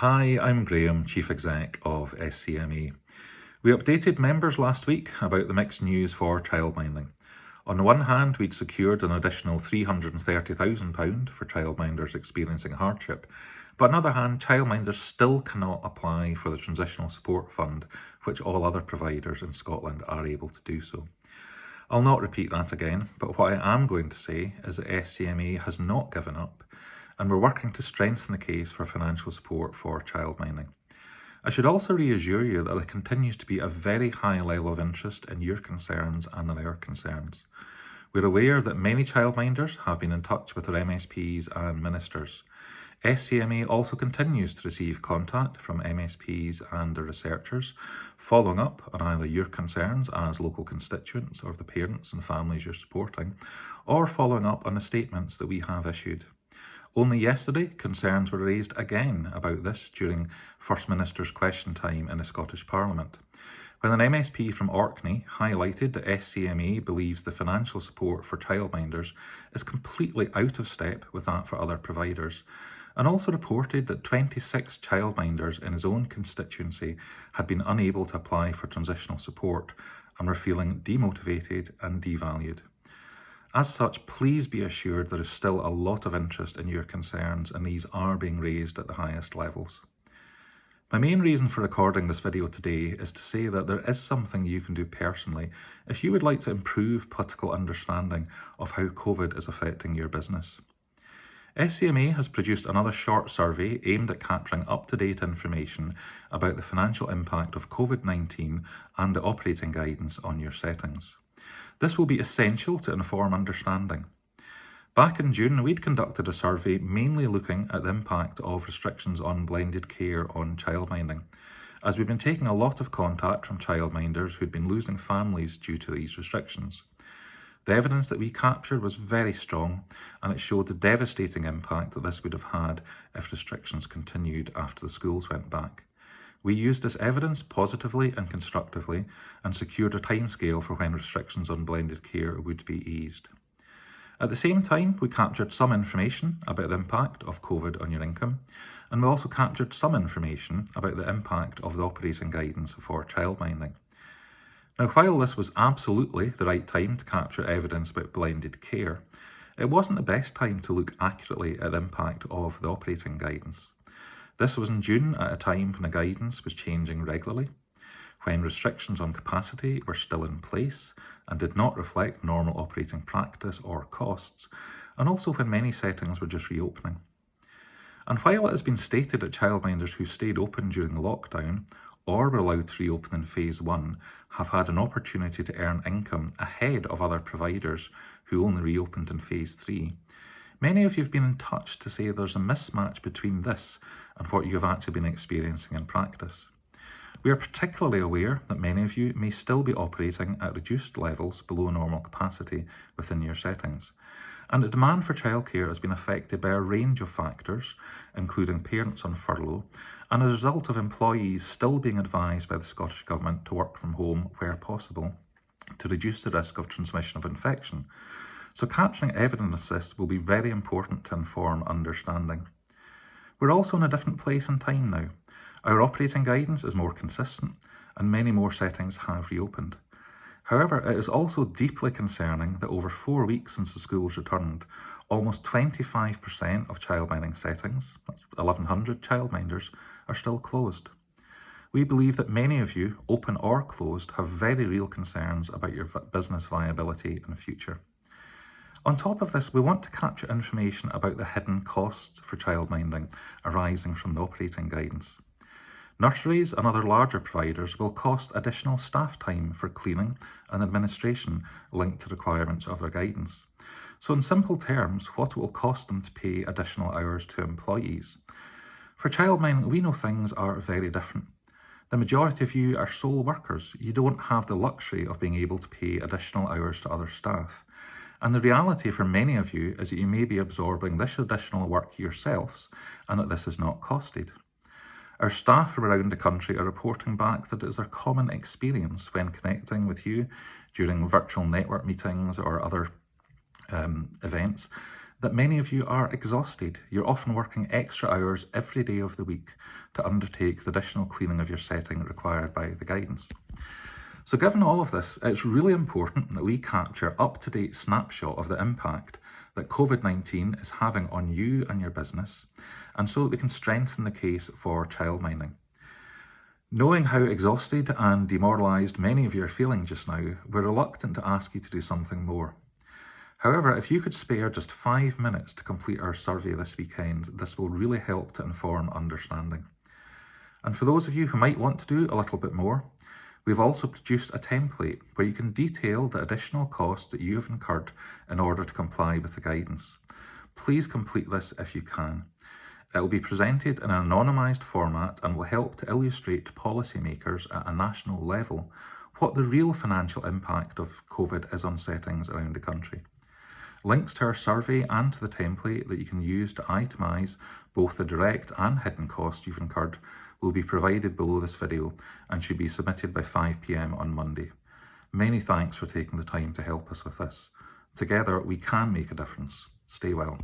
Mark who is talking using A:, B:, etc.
A: Hi, I'm Graeme, Chief Exec of SCMA. We updated members last week about the mixed news for childminding. On the one hand, we'd secured an additional £330,000 for childminders experiencing hardship, but on the other hand, childminders still cannot apply for the Transitional Support Fund, which all other providers in Scotland are able to do so. I'll not repeat that again, but what I am going to say is that SCMA has not given up, and we're working to strengthen the case for financial support for childminding. I should also reassure you that there continues to be a very high level of interest in your concerns and in our concerns. We're aware that many childminders have been in touch with their MSPs and ministers. SCMA also continues to receive contact from MSPs and their researchers, following up on either your concerns as local constituents or the parents and families you're supporting, or following up on the statements that we have issued. Only yesterday, concerns were raised again about this during First Minister's question time in the Scottish Parliament, when an MSP from Orkney highlighted that SCMA believes the financial support for childminders is completely out of step with that for other providers, and also reported that 26 childminders in his own constituency had been unable to apply for transitional support and were feeling demotivated and devalued. As such, please be assured there is still a lot of interest in your concerns, and these are being raised at the highest levels. My main reason for recording this video today is to say that there is something you can do personally if you would like to improve political understanding of how COVID is affecting your business. SCMA has produced another short survey aimed at capturing up-to-date information about the financial impact of COVID-19 and the operating guidance on your settings. This will be essential to inform understanding. Back in June, we'd conducted a survey mainly looking at the impact of restrictions on blended care on childminding, as we've been taking a lot of contact from childminders who'd been losing families due to these restrictions. The evidence that we captured was very strong, and it showed the devastating impact that this would have had if restrictions continued after the schools went back. We used this evidence positively and constructively and secured a timescale for when restrictions on blended care would be eased. At the same time, we captured some information about the impact of COVID on your income, and we also captured some information about the impact of the operating guidance for childminding. Now, while this was absolutely the right time to capture evidence about blended care, it wasn't the best time to look accurately at the impact of the operating guidance. This was in June at a time when the guidance was changing regularly, when restrictions on capacity were still in place and did not reflect normal operating practice or costs, and also when many settings were just reopening. And while it has been stated that childminders who stayed open during lockdown or were allowed to reopen in Phase 1 have had an opportunity to earn income ahead of other providers who only reopened in Phase 3, many of you have been in touch to say there's a mismatch between this and what you have actually been experiencing in practice. We are particularly aware that many of you may still be operating at reduced levels below normal capacity within your settings, and the demand for childcare has been affected by a range of factors, including parents on furlough, and as a result of employees still being advised by the Scottish Government to work from home where possible to reduce the risk of transmission of infection. So capturing evidence of this will be very important to inform understanding. We're also in a different place and time now. Our operating guidance is more consistent and many more settings have reopened. However, it is also deeply concerning that over 4 weeks since the schools returned, almost 25% of childminding settings, that's 1,100 childminders, are still closed. We believe that many of you, open or closed, have very real concerns about your business viability in the future. On top of this, we want to capture information about the hidden costs for childminding arising from the operating guidance. Nurseries and other larger providers will cost additional staff time for cleaning and administration linked to requirements of their guidance. So in simple terms, what it will cost them to pay additional hours to employees. For childminding, we know things are very different. The majority of you are sole workers. You don't have the luxury of being able to pay additional hours to other staff. And the reality for many of you is that you may be absorbing this additional work yourselves and that this is not costed. Our staff from around the country are reporting back that it is their common experience when connecting with you during virtual network meetings or other events that many of you are exhausted. You're often working extra hours every day of the week to undertake the additional cleaning of your setting required by the guidance. So given all of this, it's really important that we capture up-to-date snapshot of the impact that COVID-19 is having on you and your business, and so that we can strengthen the case for childminding. Knowing how exhausted and demoralised many of you are feeling just now, we're reluctant to ask you to do something more. However, if you could spare just 5 minutes to complete our survey this weekend, this will really help to inform understanding. And for those of you who might want to do a little bit more, we've also produced a template where you can detail the additional costs that you have incurred in order to comply with the guidance. Please complete this if you can. It will be presented in an anonymised format and will help to illustrate to policymakers at a national level what the real financial impact of COVID is on settings around the country. Links to our survey and to the template that you can use to itemise both the direct and hidden costs you've incurred will be provided below this video and should be submitted by 5 p.m. on Monday. Many thanks for taking the time to help us with this. Together we can make a difference. Stay well.